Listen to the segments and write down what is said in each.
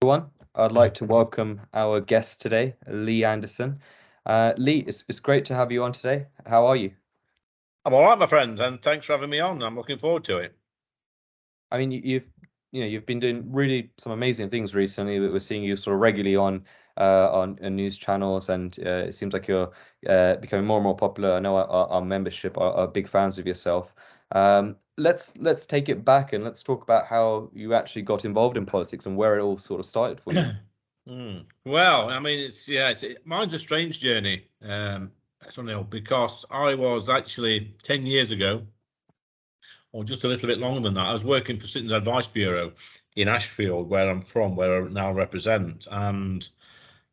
Everyone. I'd like to welcome our guest today, Lee Anderson. Lee, it's great to have you on today. How are you? I'm all right, my friend, and thanks for having me on. I'm looking forward to it. I mean, you've been doing really some amazing things recently. We're seeing you sort of regularly on news channels, and it seems like you're becoming more and more popular. I know our membership are big fans of yourself. Let's take it back and let's talk about how you actually got involved in politics and where it all sort of started for you. Well, I mean, mine's a strange journey, Sunil, because I was actually 10 years ago, or just a little bit longer than that. I was working for Citizens Advice Bureau in Ashfield, where I'm from, where I now represent. And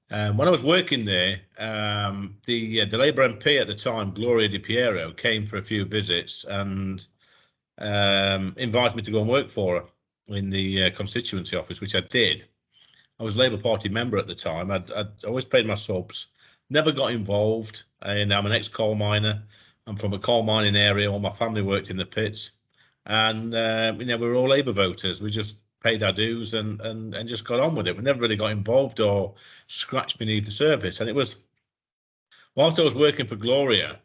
when I was working there, the Labour MP at the time, Gloria Di Piero, came for a few visits and invited me to go and work for her in the constituency office, which I did. I was a Labour Party member at the time. I'd always paid my subs, never got involved. And I'm an ex-coal miner. I'm from a coal mining area. All my family worked in the pits, and we were all Labour voters. We just paid our dues and just got on with it. We never really got involved or scratched beneath the surface. And it was whilst I was working for Gloria,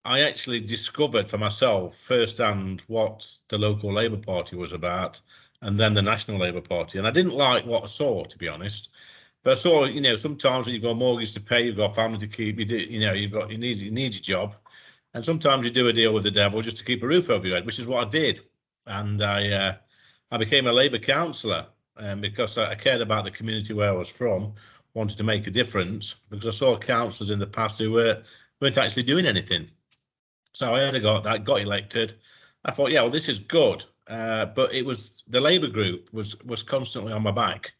I actually discovered for myself firsthand what the local Labour Party was about, and then the National Labour Party. And I didn't like what I saw, to be honest. But I saw, sometimes when you've got a mortgage to pay, you've got a family to keep, you need your job, and sometimes you do a deal with the devil just to keep a roof over your head, which is what I did. And I became a Labour councillor, because I cared about the community where I was from, wanted to make a difference, because I saw councillors in the past who weren't actually doing anything. So I had got elected. I thought, yeah, well, this is good. But it was the Labour group was constantly on my back.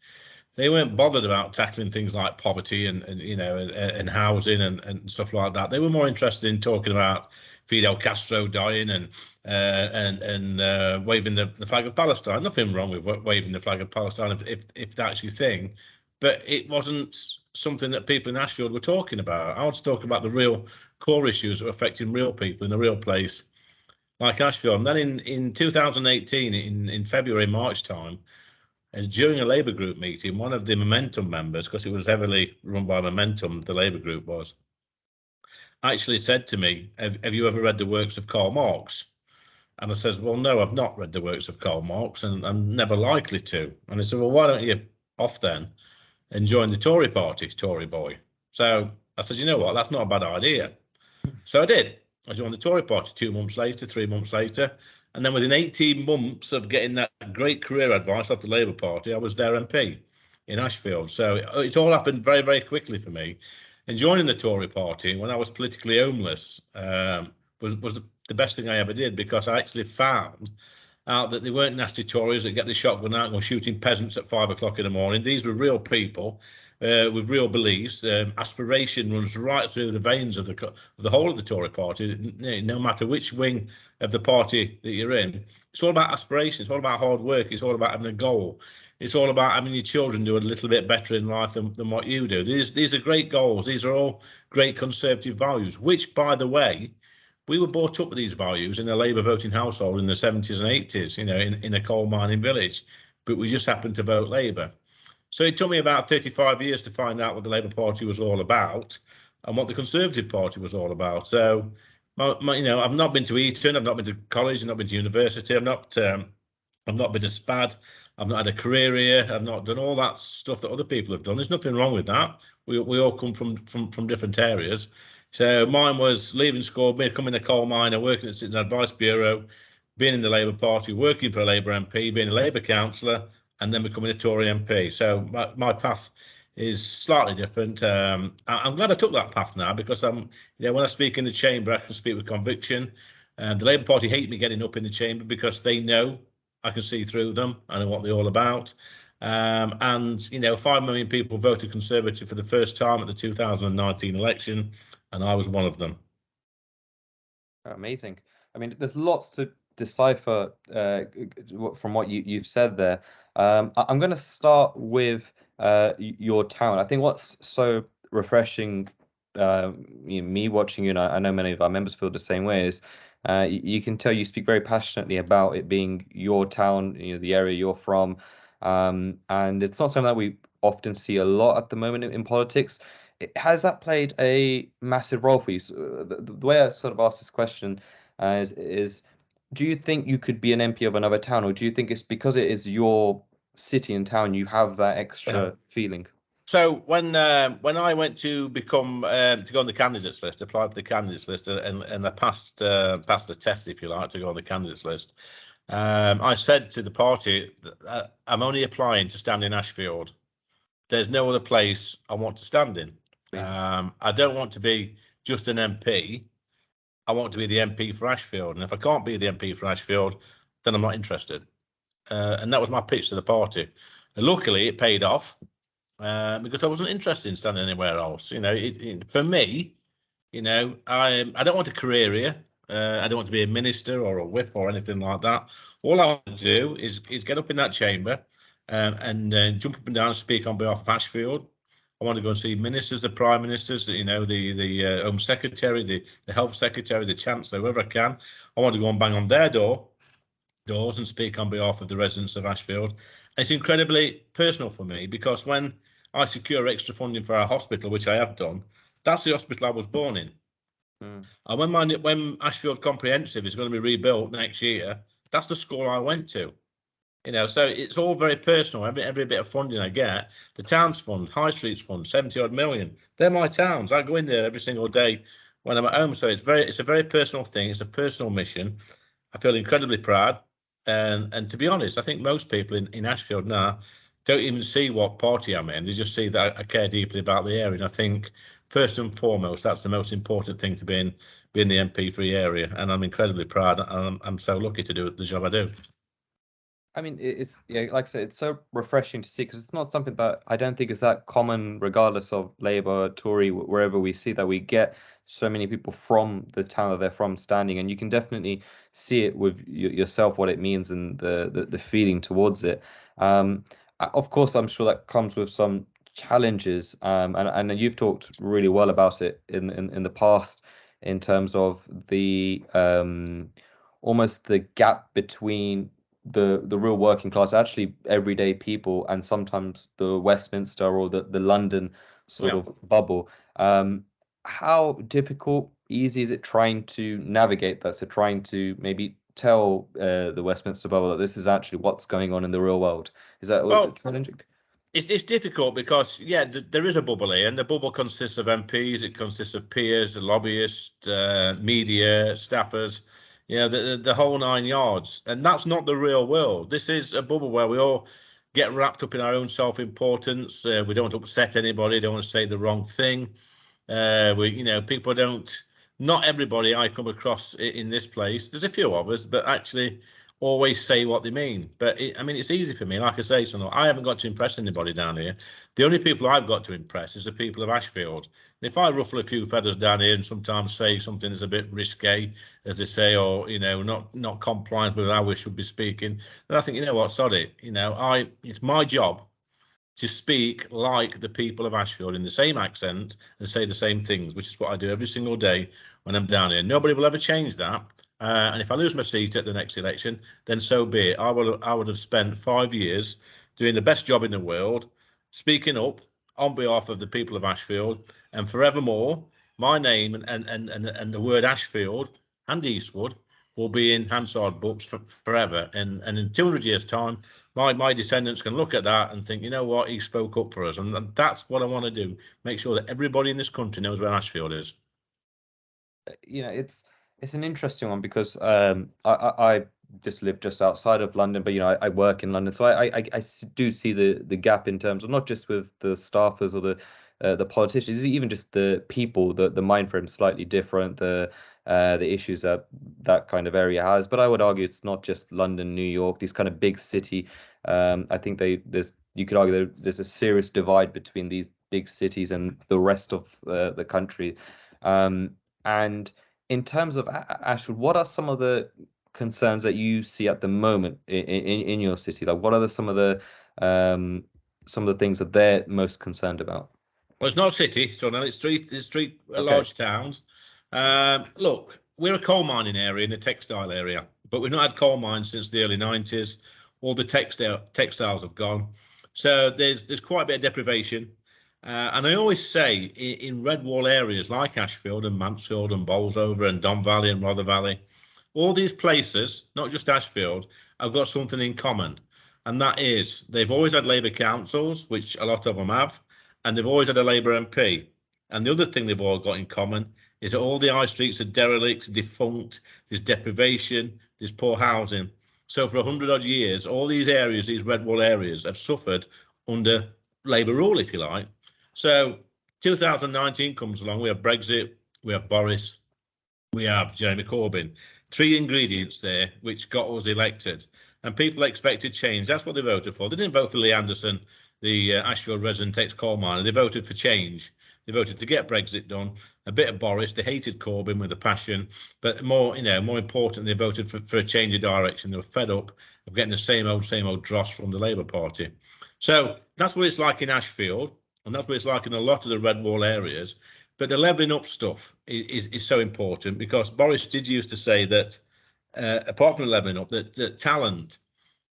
They weren't bothered about tackling things like poverty and housing and stuff like that. They were more interested in talking about Fidel Castro dying and waving the flag of Palestine. Nothing wrong with waving the flag of Palestine if that's your thing, but it wasn't something that people in Ashfield were talking about. I want to talk about the real core issues that are affecting real people in a real place like Ashfield. And then in 2018, in February, March time, during a Labour group meeting, one of the Momentum members, because it was heavily run by Momentum, the Labour group was, actually said to me, have you ever read the works of Karl Marx? And I says, well, no, I've not read the works of Karl Marx, and I'm never likely to. And he said, well, why don't you off then and join the Tory party, Tory boy? So I said, you know what, that's not a bad idea. So I did. I joined the Tory party 2 months later, 3 months later. And then within 18 months of getting that great career advice off the Labour Party, I was their MP in Ashfield. So it all happened very, very quickly for me. And joining the Tory party when I was politically homeless was the best thing I ever did, because I actually found out that they weren't nasty Tories that get the shotgun out and go shooting peasants at 5 o'clock in the morning. These were real people with real beliefs. Aspiration runs right through the veins of the whole of the Tory party, no matter which wing of the party that you're in. It's all about aspiration. It's all about hard work. It's all about having a goal. It's all about having your children do a little bit better in life than what you do. These are great goals. These are all great conservative values, which, by the way, we were brought up with these values in a Labour voting household in the 70s and 80s, in a coal mining village, but we just happened to vote Labour. So it took me about 35 years to find out what the Labour Party was all about and what the Conservative Party was all about. So, I've not been to Eton, I've not been to college, I've not been to university, I've not been to SPAD, I've not had a career here, I've not done all that stuff that other people have done. There's nothing wrong with that. We all come from different areas. So mine was leaving school, becoming a coal miner, working at the Citizens Advice Bureau, being in the Labour Party, working for a Labour MP, being a Labour councillor, and then becoming a Tory MP. So my path is slightly different. I'm glad I took that path now, because when I speak in the chamber, I can speak with conviction. The Labour Party hate me getting up in the chamber because they know I can see through them. I know what they're all about. 5 million people voted Conservative for the first time at the 2019 election, and I was one of them. Amazing. I mean, there's lots to decipher from what you've said there. I'm going to start with your town. I think what's so refreshing, me watching you, and I know many of our members feel the same way, is you can tell you speak very passionately about it being your town, the area you're from. And it's not something that we often see a lot at the moment in politics. Has that played a massive role for you? So, the way I sort of asked this question is, do you think you could be an MP of another town, or do you think it's because it is your city and town, you have that Yeah. extra feeling? So when I went to become to go on the candidates list, applied for the candidates list, and I passed the test, if you like, to go on the candidates list, I said to the party that I'm only applying to stand in Ashfield. There's no other place I want to stand in. I don't want to be just an MP. I want to be the MP for Ashfield, and if I can't be the MP for Ashfield, then I'm not interested. And that was my pitch to the party. And luckily, it paid off. Because I wasn't interested in standing anywhere else. You know, for me, you know, I don't want a career here. I don't want to be a minister or a whip or anything like that. All I want to do is get up in that chamber and jump up and down and speak on behalf of Ashfield. I want to go and see ministers, the prime ministers, you know, the Home Secretary, the Health Secretary, the Chancellor, whoever I can. I want to go and bang on their doors and speak on behalf of the residents of Ashfield. It's incredibly personal for me because when I secure extra funding for our hospital, which I have done, that's the hospital I was born in. And when Ashfield Comprehensive is going to be rebuilt next year, that's the school I went to. You know, so it's all very personal. Every bit of funding I get, the Towns Fund, High Streets Fund, 70 odd million, they're my towns. I go in there every single day when I'm at home. So it's a very personal thing. It's a personal mission. I feel incredibly proud. And to be honest, I think most people in Ashfield now don't even see what party I'm in. They just see that I care deeply about the area. And I think first and foremost, that's the most important thing to be in the MP for the area. And I'm incredibly proud. And I'm so lucky to do the job I do. I mean, it's yeah, like I said, it's so refreshing to see because it's not something that I don't think is that common, regardless of Labour, Tory, wherever we see that we get so many people from the town that they're from standing, and you can definitely see it with yourself what it means and the feeling towards it. Of course, I'm sure that comes with some challenges, and you've talked really well about it in the past in terms of the almost the gap between the real working class, actually everyday people, and sometimes the Westminster or the London sort Yeah. of bubble. How difficult, easy is it trying to navigate that? So trying to maybe tell the Westminster bubble that this is actually what's going on in the real world. Is that Well, challenging? it's difficult because there is a bubble here, and the bubble consists of MPs, it consists of peers, lobbyists, media, staffers, you know, the whole 9 yards. And that's not the real world. This is a bubble where we all get wrapped up in our own self-importance. We don't want to upset anybody, don't want to say the wrong thing. You know, people don't. Not everybody I come across in this place. There's a few of us, but actually always say what they mean. But I mean, it's easy for me. Like I say, so I haven't got to impress anybody down here. The only people I've got to impress is the people of Ashfield. And if I ruffle a few feathers down here and sometimes say something that's a bit risque, as they say, or you know, not compliant with how we should be speaking, then I think, you know what, sorry, you know, it's my job to speak like the people of Ashfield in the same accent and say the same things, which is what I do every single day when I'm down here. Nobody will ever change that. And if I lose my seat at the next election, then so be it. I would have spent 5 years doing the best job in the world, speaking up on behalf of the people of Ashfield, and forevermore, my name and the word Ashfield and Eastwood will be in Hansard books forever. And in 200 years' time, my descendants can look at that and think, you know what, he spoke up for us. And that's what I want to do. Make sure that everybody in this country knows where Ashfield is. You know, it's an interesting one because I just live just outside of London, but you know, I work in London, so I do see the gap in terms of not just with the staffers or the politicians, even just the people, the mind frame slightly different, the issues that that kind of area has. But I would argue it's not just London, New York, these kind of big city. I think there's you could argue there's a serious divide between these big cities and the rest of the country. And in terms of Ashford, what are some of the concerns that you see at the moment in your city? Like, what are some of the things that they're most concerned about? Well, it's not a city, so no, it's three Okay. large towns. Look, we're a coal mining area in a textile area, but we've not had coal mines since the early 90s. all the textiles have gone. So there's quite a bit of deprivation. And I always say in red wall areas like Ashfield and Mansfield and Bolsover and Don Valley and Rother Valley, all these places, not just Ashfield, have got something in common. And that is they've always had Labour councils, which a lot of them have, and they've always had a Labour MP. And the other thing they've all got in common is that all the high streets are derelict, defunct, there's deprivation, there's poor housing. So for 100 odd years, all these areas, these red wall areas, have suffered under Labour rule, if you like. So 2019 comes along, we have Brexit, we have Boris, we have Jeremy Corbyn. 3 ingredients there which got us elected. And people expected change. That's what they voted for. They didn't vote for Lee Anderson, the Ashfield resident ex-coal miner. They voted for change. They voted to get Brexit done, a bit of Boris. They hated Corbyn with a passion, but more important, they voted for a change of direction. They were fed up of getting the same old dross from the Labour Party. So that's what it's like in Ashfield, and that's what it's like in a lot of the red wall areas. But the levelling up stuff is so important, because Boris did used to say that, apart from the levelling up, that talent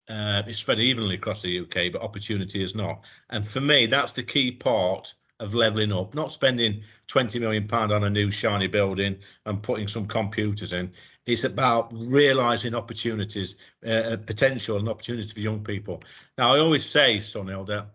is spread evenly across the UK, but opportunity is not. And for me, that's the key part of levelling up, not spending £20 million on a new shiny building and putting some computers in. It's about realising opportunities, potential and opportunities for young people. Now, I always say, Sunil, that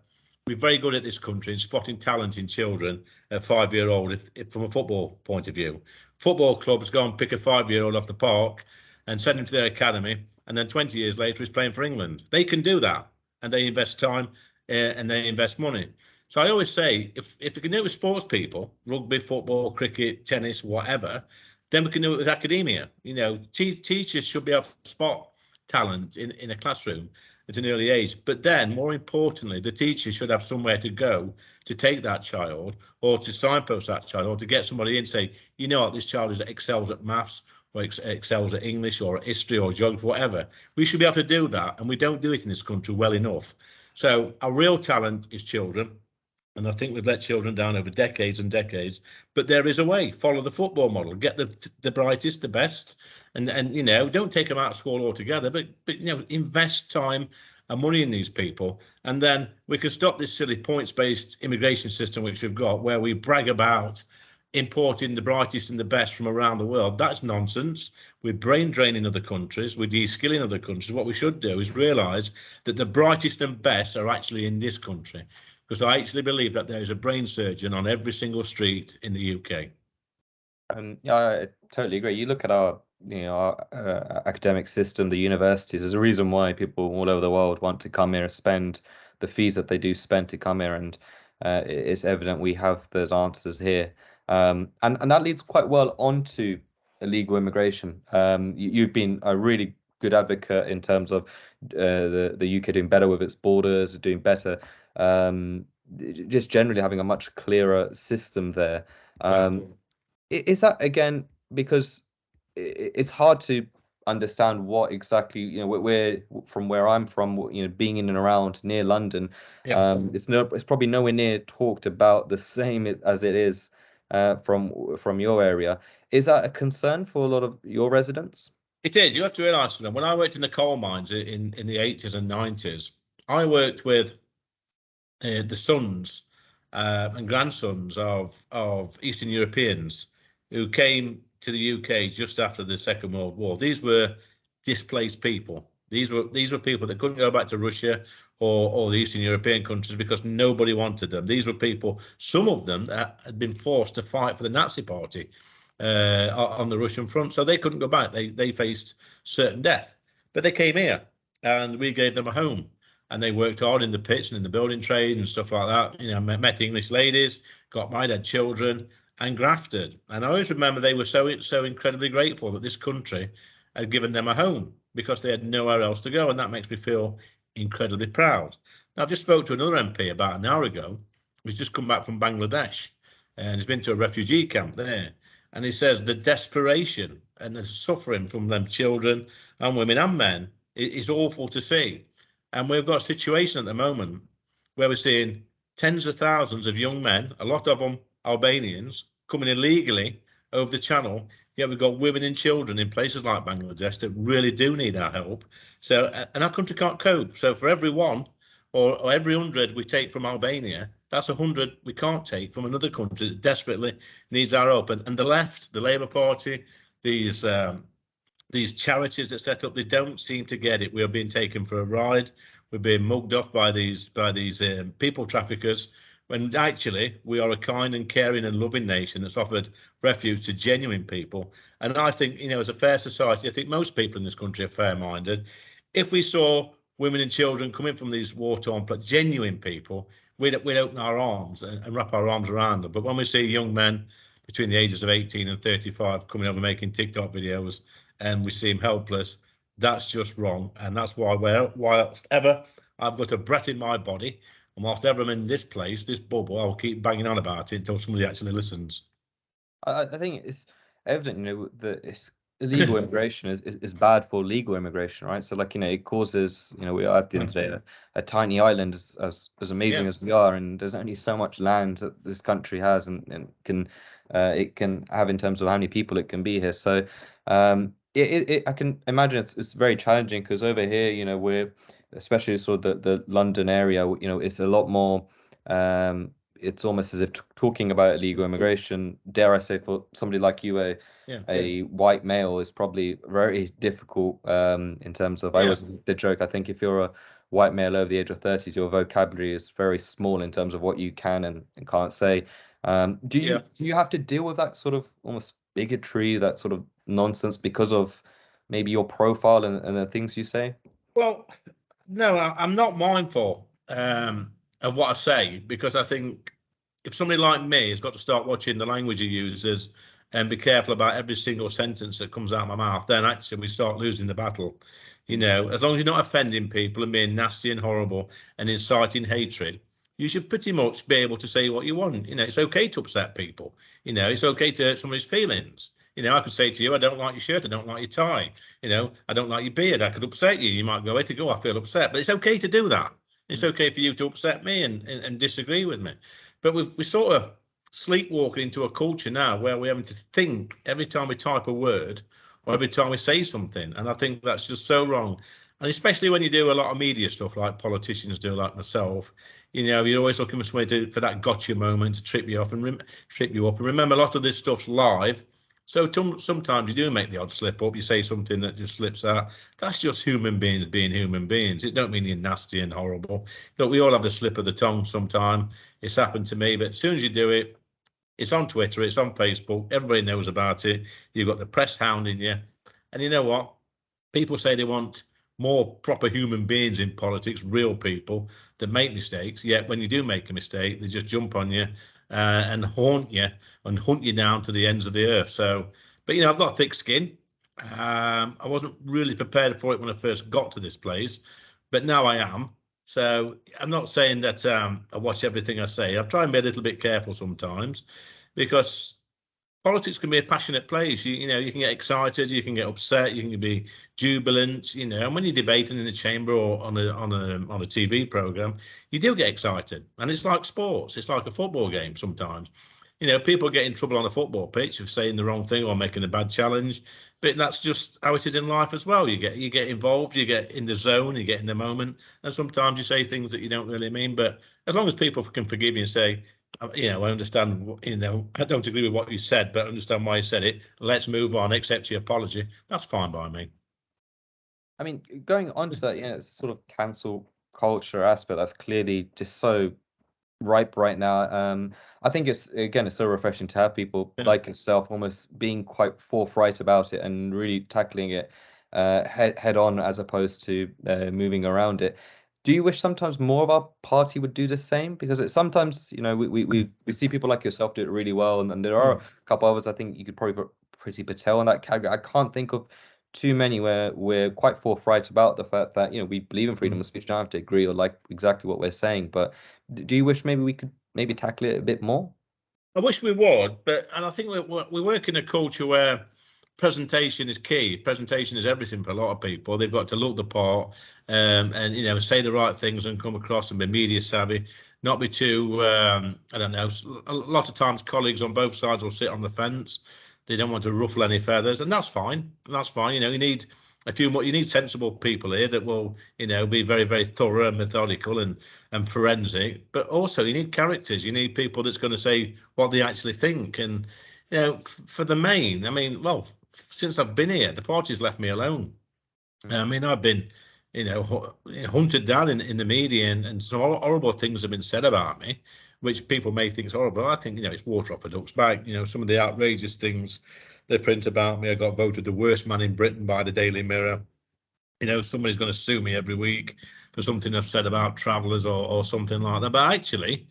we're very good at this country in spotting talent in children at 5-year-old, if from a football point of view. Football clubs go and pick a 5-year-old off the park and send him to their academy, and then 20 years later he's playing for England. They can do that, and they invest time and they invest money. So I always say, if we can do it with sports people, rugby, football, cricket, tennis, whatever, then we can do it with academia. Teachers should be able to spot talent in a classroom at an early age. But then, more importantly, the teacher should have somewhere to go to take that child, or to signpost that child, or to get somebody in and say, you know what, this child excels at maths, or excels at English, or at history, or geography, whatever. We should be able to do that, and we don't do it in this country well enough. So our real talent is children. And I think we've let children down over decades and decades. But there is a way. Follow the football model. Get the brightest, the best, and don't take them out of school altogether. But invest time and money in these people, and then we can stop this silly points-based immigration system which we've got, where we brag about importing the brightest and the best from around the world. That's nonsense. We're brain draining other countries. We're de-skilling other countries. What we should do is realise that the brightest and best are actually in this country. Because I actually believe that there is a brain surgeon on every single street in the UK. Yeah, I totally agree. You look at our academic system, the universities. There's a reason why people all over the world want to come here and spend the fees that they do spend to come here, and it's evident we have those answers here. And that leads quite well onto illegal immigration. You've been a really good advocate in terms of the UK doing better with its borders, doing better. Just generally having a much clearer system there. Is that, again, because it's hard to understand what exactly, from where I'm from, being in and around near London, it's probably nowhere near talked about the same as it is from your area. Is that a concern for a lot of your residents? It did. You have to realise that when I worked in the coal mines in the 80s and 90s, I worked with the sons and grandsons of Eastern Europeans who came to the UK just after the Second World War. These were displaced people. These were people that couldn't go back to Russia or the Eastern European countries because nobody wanted them. These were people, some of them had been forced to fight for the Nazi Party on the Russian front, so they couldn't go back. They faced certain death, but they came here, and we gave them a home. And they worked hard in the pits and in the building trade and stuff like that. Met English ladies, got married, had children, and grafted. And I always remember they were so incredibly grateful that this country had given them a home, because they had nowhere else to go. And that makes me feel incredibly proud. Now, I've just spoke to another MP about an hour ago, who's just come back from Bangladesh, and he's been to a refugee camp there. And he says the desperation and the suffering from them children and women and men is awful to see. And we've got a situation at the moment where we're seeing tens of thousands of young men, a lot of them Albanians, coming illegally over the channel Yet we've got women and children in places like Bangladesh that really do need our help. So, and our country can't cope. So for every one or every 100 we take from Albania, that's 100 we can't take from another country that desperately needs our help. And the left, the Labour Party, these charities that set up, they don't seem to get it. We are being taken for a ride. We're being mugged off by these people traffickers, when actually we are a kind and caring and loving nation that's offered refuge to genuine people. And I think, as a fair society, I think most people in this country are fair-minded. If we saw women and children coming from these war-torn, genuine people, we'd open our arms and wrap our arms around them. But when we see young men between the ages of 18 and 35 coming over making TikTok videos, and we seem helpless, that's just wrong. And that's why whilst ever I've got a breath in my body, and whilst ever I'm in this place, this bubble, I'll keep banging on about it until somebody actually listens. I think it's evident, that it's illegal immigration is bad for legal immigration, right? So, like, it causes, we are at the end of the day a tiny island, as amazing as we are, and there's only so much land that this country has, and can it can have in terms of how many people it can be here. So, I can imagine it's very challenging, because over here, we're, especially sort of the London area, it's a lot more. It's almost as if talking about illegal immigration, dare I say, for somebody like you, a white male, is probably very difficult, in terms of, I always the joke, I think if you're a white male over the age of 30s, your vocabulary is very small in terms of what you can and can't say. Do you have to deal with that sort of almost bigotry, that sort of nonsense, because of maybe your profile and the things you say? Well, no, I'm not mindful of what I say, because I think if somebody like me has got to start watching the language he uses and be careful about every single sentence that comes out of my mouth, then actually we start losing the battle. As long as you're not offending people and being nasty and horrible and inciting hatred, you should pretty much be able to say what you want. It's okay to upset people. It's okay to hurt somebody's feelings. I could say to you, I don't like your shirt, I don't like your tie, I don't like your beard. I could upset you. You might go, way to go, I feel upset. But it's okay to do that. It's okay for you to upset me and disagree with me. But we sort of sleepwalking into a culture now where we're having to think every time we type a word or every time we say something. And I think that's just so wrong. And especially when you do a lot of media stuff like politicians do, like myself, you're always looking for somebody for that gotcha moment to trip you off and trip you up. And remember, a lot of this stuff's live. So sometimes you do make the odd slip up. You say something that just slips out. That's just human beings being human beings. It don't mean you're nasty and horrible. Look, we all have the slip of the tongue sometime. It's happened to me. But as soon as you do it, it's on Twitter, it's on Facebook. Everybody knows about it. You've got the press hounding you. And you know what? People say they want more proper human beings in politics, real people that make mistakes. Yet when you do make a mistake, they just jump on you and haunt you and hunt you down to the ends of the earth. So, but I've got thick skin. I wasn't really prepared for it when I first got to this place, but now I am. So I'm not saying that I watch everything I say. I try and be a little bit careful sometimes, because politics can be a passionate place. You can get excited, you can get upset, you can be jubilant. And when you're debating in the chamber or on a TV program, you do get excited. And it's like sports. It's like a football game sometimes. People get in trouble on a football pitch for saying the wrong thing or making a bad challenge. But that's just how it is in life as well. You get involved, you get in the zone, you get in the moment, and sometimes you say things that you don't really mean. But as long as people can forgive you and say, I understand, I don't agree with what you said, but I understand why you said it. Let's move on, accept your apology. That's fine by me. I mean, going on to that, it's sort of cancel culture aspect that's clearly just so ripe right now. I think it's so refreshing to have people like yourself almost being quite forthright about it and really tackling it head on, as opposed to moving around it. Do you wish sometimes more of our party would do the same? Because it's sometimes, we see people like yourself do it really well, and there are a couple others I think you could probably put Priti Patel in that category. I can't think of too many where we're quite forthright about the fact that we believe in freedom of speech. Don't have to agree or like exactly what we're saying, but do you wish maybe we could maybe tackle it a bit more? I wish we would, and I think we work in a culture where presentation is key. Presentation is everything for a lot of people. They've got to look the part, and say the right things and come across and be media savvy, not be too I don't know. A lot of times colleagues on both sides will sit on the fence. They don't want to ruffle any feathers, and that's fine. That's fine. You know, you need a few more. You need sensible people here that will, you know, be very, very thorough and methodical and forensic. But also, you need characters. You need people that's going to say what they actually think. And you know, for the main, I mean, well, since I've been here, the party's left me alone. I mean, I've been, you know, hunted down in the media, and some horrible things have been said about me, which people may think is horrible. I think, you know, it's water off a duck's back. You know, some of the outrageous things they print about me. I got voted the worst man in Britain by the Daily Mirror. You know, somebody's going to sue me every week for something I've said about travellers or something like that. But actually,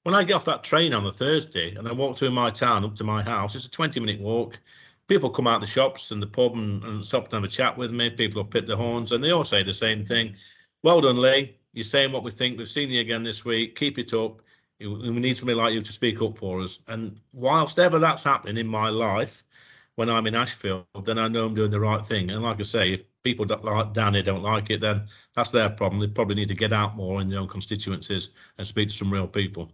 when I get off that train on a Thursday and I walk through my town up to my house, it's a 20-minute walk. People come out the shops and the pub and stop and have a chat with me. People will pit their horns and they all say the same thing. Well done, Lee. You're saying what we think. We've seen you again this week. Keep it up. We need somebody like you to speak up for us. And whilst ever that's happening in my life, when I'm in Ashfield, then I know I'm doing the right thing. And like I say, if people down here don't like it, then that's their problem. They probably need to get out more in their own constituencies and speak to some real people.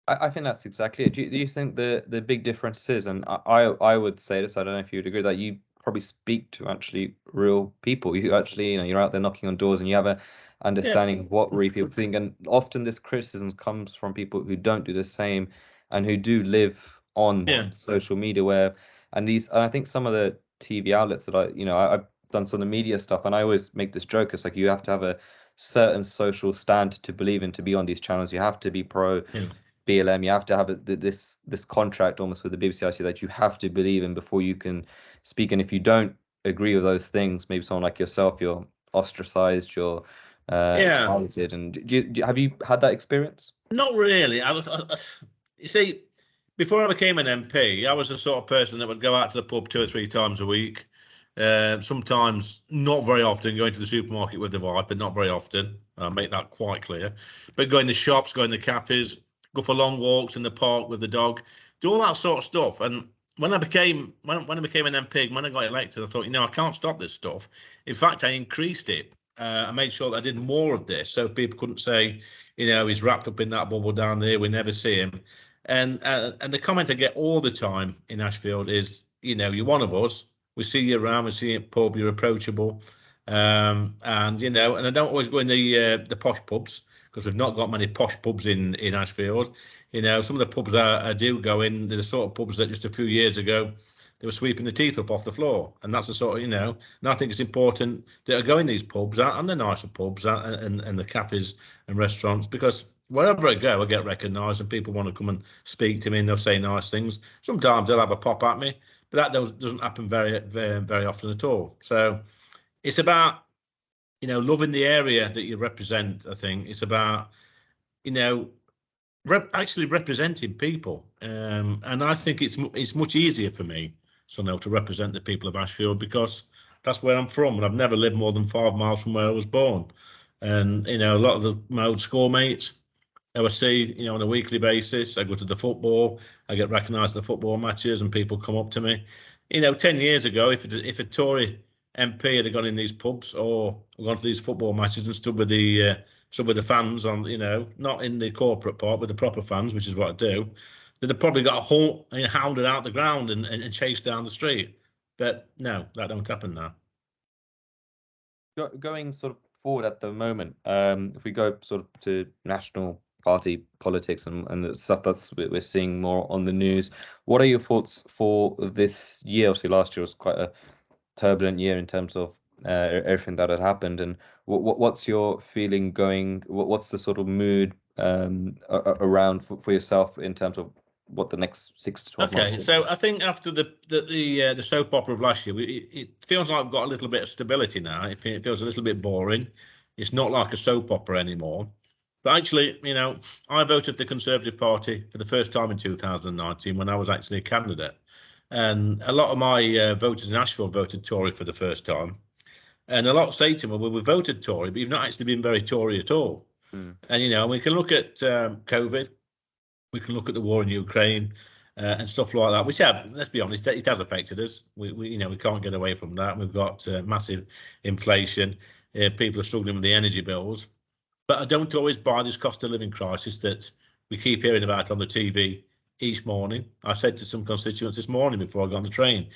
I think that's exactly it. Do you think the big difference is, and I would say this, I don't know if you would agree, that you probably speak to actually real people. You actually, you know, you're out there knocking on doors and you have a understanding of what real people think. And often this criticism comes from people who don't do the same and who do live on social media and I think some of the TV outlets that I've done some of the media stuff, and I always make this joke. It's like you have to have a certain social stand to believe in to be on these channels. You have to be pro BLM. You have to have this contract almost with the BBC IC that you have to believe in before you can speak. And if you don't agree with those things, maybe someone like yourself, you're ostracized, you're targeted. And have you had that experience? Not really. You see, before I became an MP, I was the sort of person that would go out to the pub 2 or 3 times a week. Sometimes, not very often, going to the supermarket with the wife, but not very often. I'll make that quite clear. But going to shops, going to cafes, go for long walks in the park with the dog, do all that sort of stuff. And when I became an MP, when I got elected, I thought, you know, I can't stop this stuff. In fact, I increased it. I made sure that I did more of this, so people couldn't say, you know, he's wrapped up in that bubble down there. We never see him. And the comment I get all the time in Ashfield is, you know, you're one of us. We see you around. We see you at pub. You're approachable. And you know, and I don't always go in the posh pubs, because we've not got many posh pubs in Ashfield. You know, some of the pubs I do go in, they're the sort of pubs that just a few years ago, they were sweeping the teeth up off the floor. And that's the sort of, you know, and I think it's important that I go in these pubs and the nicer pubs and the cafes and restaurants, because wherever I go, I get recognised and people want to come and speak to me and they'll say nice things. Sometimes they'll have a pop at me, but that doesn't happen very, very, very often at all. So it's about, you know, loving the area that you represent. I think it's about, you know, actually representing people. And I think it's much easier for me, so now, to represent the people of Ashfield, because that's where I'm from, and I've never lived more than 5 miles from where I was born. And you know, a lot of my old schoolmates I would see, you know, on a weekly basis. I go to the football, I get recognised in the football matches, and people come up to me. You know, 10 years ago, if a Tory MP had gone in these pubs or gone to these football matches and stood with the fans on, you know, not in the corporate part, with the proper fans, which is what I do, they'd have probably got hounded out the ground and chased down the street. But no, that don't happen now. Going sort of forward at the moment, if we go sort of to national party politics and the stuff that's we're seeing more on the news, what are your thoughts for this year? Obviously, last year was quite a turbulent year in terms of everything that had happened. And what's your feeling going? What's the sort of mood around for yourself in terms of what the next 6 to 12 months? Okay, so I think after the soap opera of last year, it feels like we've got a little bit of stability now. It feels a little bit boring. It's not like a soap opera anymore. But actually, you know, I voted for the Conservative Party for the first time in 2019 when I was actually a candidate. And a lot of my voters in Ashfield voted Tory for the first time. And a lot say to me, well, we voted Tory, but you've not actually been very Tory at all. And, you know, we can look at COVID. We can look at the war in Ukraine and stuff like that, which let's be honest, it has affected us. We can't get away from that. We've got massive inflation. People are struggling with the energy bills. But I don't always buy this cost of living crisis that we keep hearing about on the TV each morning. I said to some constituents this morning before I got on the train,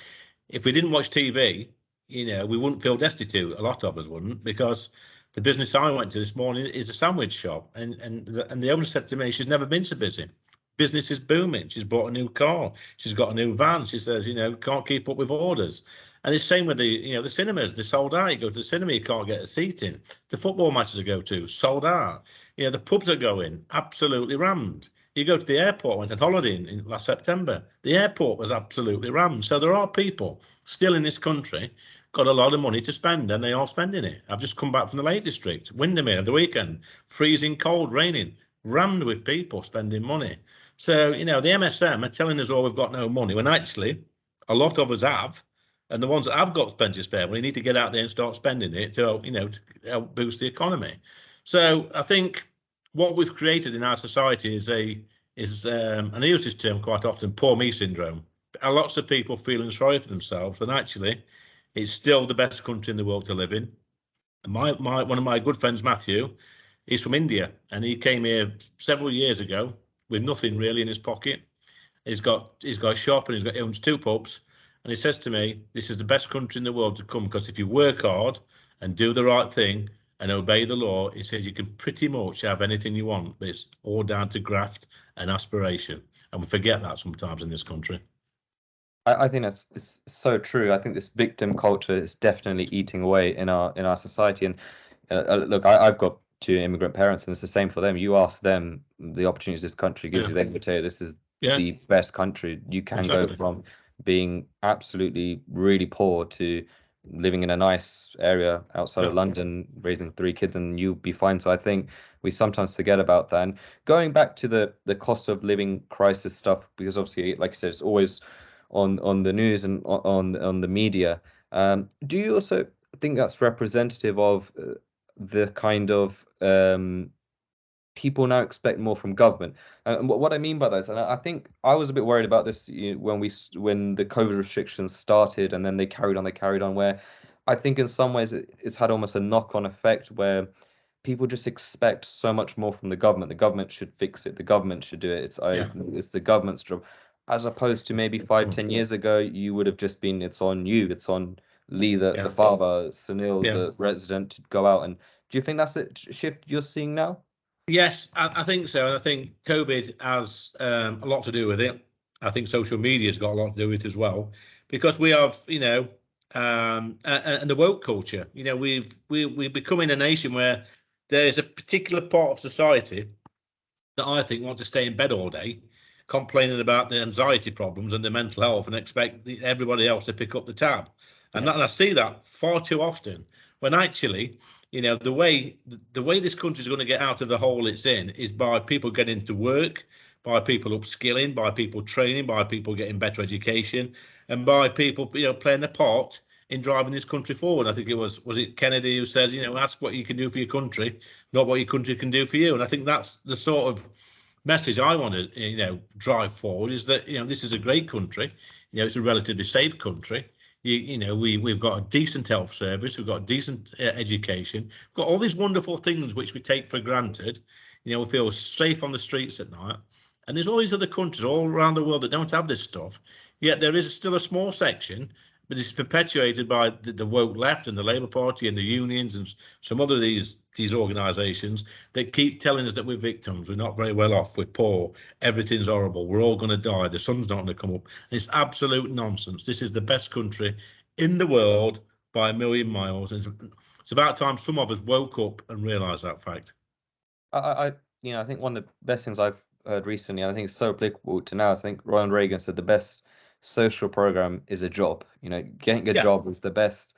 if we didn't watch TV, we wouldn't feel destitute. A lot of us wouldn't, because the business I went to this morning is a sandwich shop, and the owner said to me she's never been so busy. Business is booming. She's bought a new car. She's got a new van. She says, can't keep up with orders. And it's same with the cinemas. They're sold out. You go to the cinema, you can't get a seat in. The football matches I go to, sold out. The pubs are going absolutely rammed. You go to the airport. I went on holiday in last September. The airport was absolutely rammed. So there are people still in this country got a lot of money to spend, and they are spending it. I've just come back from the Lake District, Windermere, the weekend, freezing cold, raining, rammed with people spending money. So, the MSM are telling us, we've got no money, when actually a lot of us have. And the ones that have got plenty of spare money need to get out there and start spending it to help boost the economy. So I think what we've created in our society is and I use this term quite often, poor me syndrome. Lots of people feeling sorry for themselves, when actually it's still the best country in the world to live in. One of my good friends, Matthew, he's from India, and he came here several years ago with nothing really in his pocket. He's got a shop, and he owns 2 pubs. And he says to me, this is the best country in the world to come, because if you work hard and do the right thing and obey the law, he says you can pretty much have anything you want, but it's all down to graft and aspiration. And we forget that sometimes in this country. I think it's so true. I think this victim culture is definitely eating away in our society. And look, I've got 2 immigrant parents, and it's the same for them. You ask them the opportunities this country gives you, they will tell you this is the best country. You can go from being absolutely really poor to living in a nice area outside of London, raising 3 kids, and you'll be fine. So I think we sometimes forget about that. And going back to the cost of living crisis stuff, because obviously, like I said, it's always on the news and on the media. Do you also think that's representative of the kind of people now expect more from government? And what I mean by that is, and I think I was a bit worried about this when the COVID restrictions started, and then they carried on, where I think in some ways it's had almost a knock-on effect where people just expect so much more from the government. The government should fix it. The government should do it. It's the government's job. As opposed to maybe 5-10 years ago, you would have just been, it's on you. It's on Lee, the father, Sunil, the resident, to go out. And do you think that's a shift you're seeing now? Yes, I think so. And I think COVID has a lot to do with it. I think social media's got a lot to do with it as well, because we have, and the woke culture. We're becoming a nation where there is a particular part of society that I think want to stay in bed all day, complaining about the anxiety problems and the mental health, and expect everybody else to pick up the tab. And I see that far too often, when actually, the way this country is going to get out of the hole it's in is by people getting to work, by people upskilling, by people training, by people getting better education, and by people playing their part in driving this country forward. I think it was it Kennedy who says, ask what you can do for your country, not what your country can do for you. And I think that's the sort of message I want to drive forward, is that this is a great country. It's a relatively safe country. We've got a decent health service, we've got decent education, we've got all these wonderful things which we take for granted. We feel safe on the streets at night. And there's all these other countries all around the world that don't have this stuff. Yet there is still a small section, but it's perpetuated by the woke left and the Labour Party and the unions and some other these organisations that keep telling us that we're victims, we're not very well off, we're poor, everything's horrible, we're all going to die, the sun's not going to come up. And it's absolute nonsense. This is the best country in the world by a million miles. It's about time some of us woke up and realised that fact. I think one of the best things I've heard recently, and I think it's so applicable to now, I think Ronald Reagan said the best social program is a job. Getting a job is the best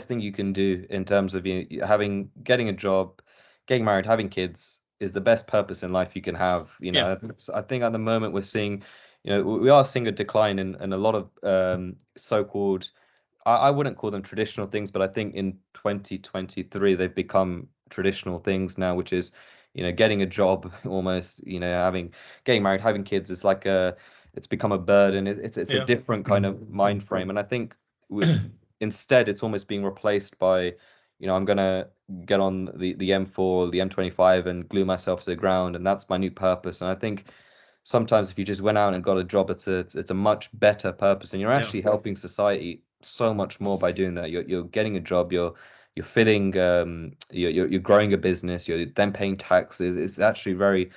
thing you can do in terms of getting a job, getting married, having kids is the best purpose in life you can have. I think at the moment we're seeing, we are seeing a decline in a lot of so-called, I wouldn't call them traditional things, but I think in 2023 they've become traditional things now, which is getting a job, almost getting married, having kids is like it's become a burden. It's a different kind of mind frame. And I think instead it's almost being replaced by, I'm going to get on the M4, the M25 and glue myself to the ground. And that's my new purpose. And I think sometimes if you just went out and got a job, it's a much better purpose, and you're Yeah. actually helping society so much more by doing that. You're getting a job, you're filling, you're growing a business, you're then paying taxes. It's actually very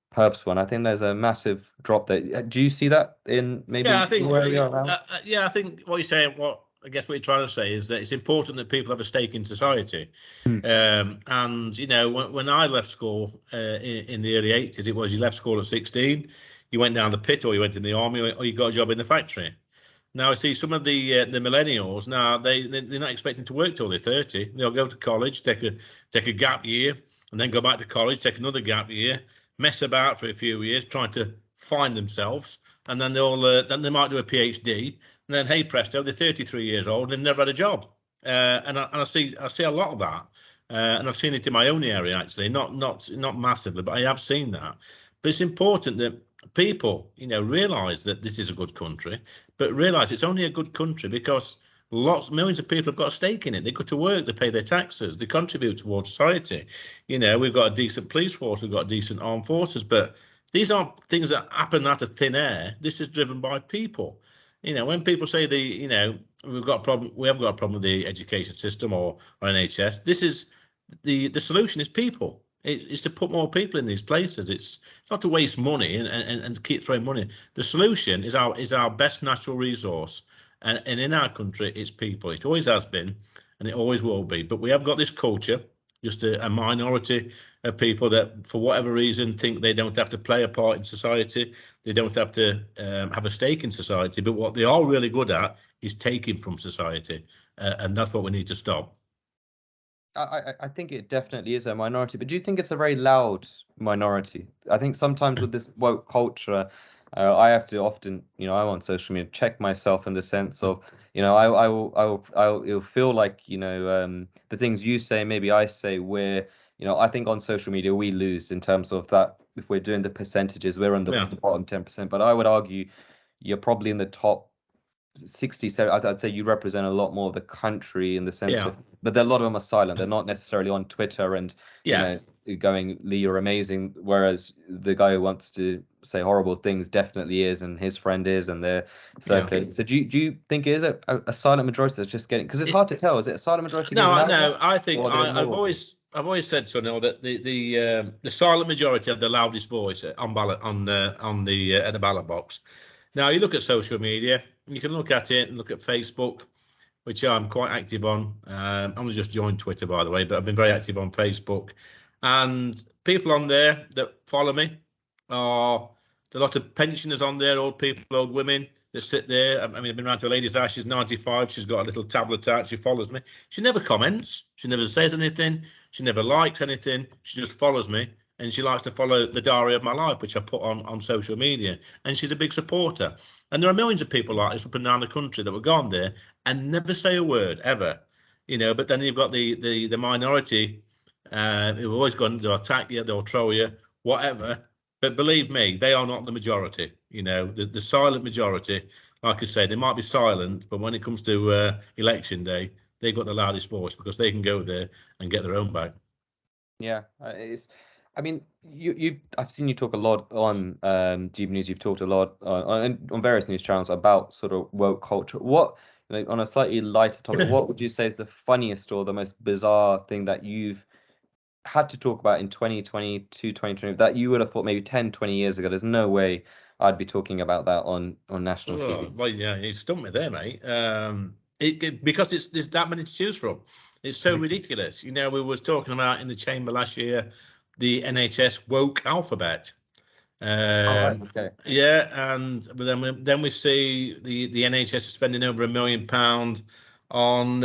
purposeful, and I think there's a massive drop there. Do you see that in maybe Yeah, I think where we are now? I think what you're saying, what I guess what you're trying to say is that it's important that people have a stake in society. And you know, when I left school in the early 80s, it was you left school at 16, you went down the pit, or you went in the army, or you got a job in the factory. Now I see some of the millennials now they're not expecting to work till they're 30. They'll go to college, take a gap year, and then go back to college, take another gap year, mess about for a few years, trying to find themselves, and then then they might do a PhD, and then hey presto, they're 33 years old and never had a job. And I see a lot of that, and I've seen it in my own area actually, not massively, but I have seen that. But it's important that people, you know, realise that this is a good country, but realise it's only a good country because millions of people have got a stake in it. They go to work, they pay their taxes, they contribute towards society. You know, we've got a decent police force, we've got decent armed forces, but these aren't things that happen out of thin air. This is driven by people. You know, when people say we have got a problem with the education system or NHS, this is the solution is people. It's to put more people in these places. It's not to waste money and keep throwing money. The solution is our best natural resource, and in our country, it's people. It always has been, and it always will be. But we have got this culture, just a minority of people that, for whatever reason, think they don't have to play a part in society. They don't have to have a stake in society. But what they are really good at is taking from society, and that's what we need to stop. I think it definitely is a minority, but do you think it's a very loud minority? I think sometimes with this woke culture, I have to often, you know, I'm on social media, check myself in the sense of, you know, it'll feel like, you know, the things you say, maybe I say, where, you know, I think on social media we lose in terms of that. If we're doing the percentages, we're on the bottom 10%, but I would argue you're probably in the top 67. I'd say you represent a lot more of the country in the sense of, but a lot of them are silent. They're not necessarily on Twitter and you know going, Lee, you're amazing. Whereas the guy who wants to say horrible things definitely is, and his friend is, and they're circulating. So do you think it is a silent majority that's just getting? Because it's hard to tell. Is it a silent majority? No. I think I've always said, Sunil, that the silent majority have the loudest voice on ballot at the ballot box. Now you look at social media, you can look at it and look at Facebook, which I'm quite active on. I'm only just joined Twitter, by the way, but I've been very active on Facebook. And people on there that follow me are a lot of pensioners on there, old people, old women that sit there. I mean, I've been around to a lady's house. She's 95. She's got a little tablet out. She follows me. She never comments. She never says anything. She never likes anything. She just follows me. And she likes to follow the diary of my life, which I put on social media. And she's a big supporter. And there are millions of people like this up and down the country that will go on there and never say a word, ever. You know, but then you've got the minority who always going to attack you, they'll troll you, whatever. But believe me, they are not the majority. You know, the silent majority, like I say, they might be silent, but when it comes to election day, they've got the loudest voice because they can go there and get their own back. Yeah, I mean, I've seen you talk a lot on DB News. You've talked a lot on various news channels about sort of woke culture. What, you know, on a slightly lighter topic, what would you say is the funniest or the most bizarre thing that you've had to talk about in 2022, 2020 that you would have thought maybe 10, 20 years ago? There's no way I'd be talking about that on national TV. Well, yeah, you stumped me there, mate. Because there's that many to choose from. It's so ridiculous. You know, we was talking about in the chamber last year the NHS woke alphabet. Okay. Yeah, and then we see the NHS spending over £1 million on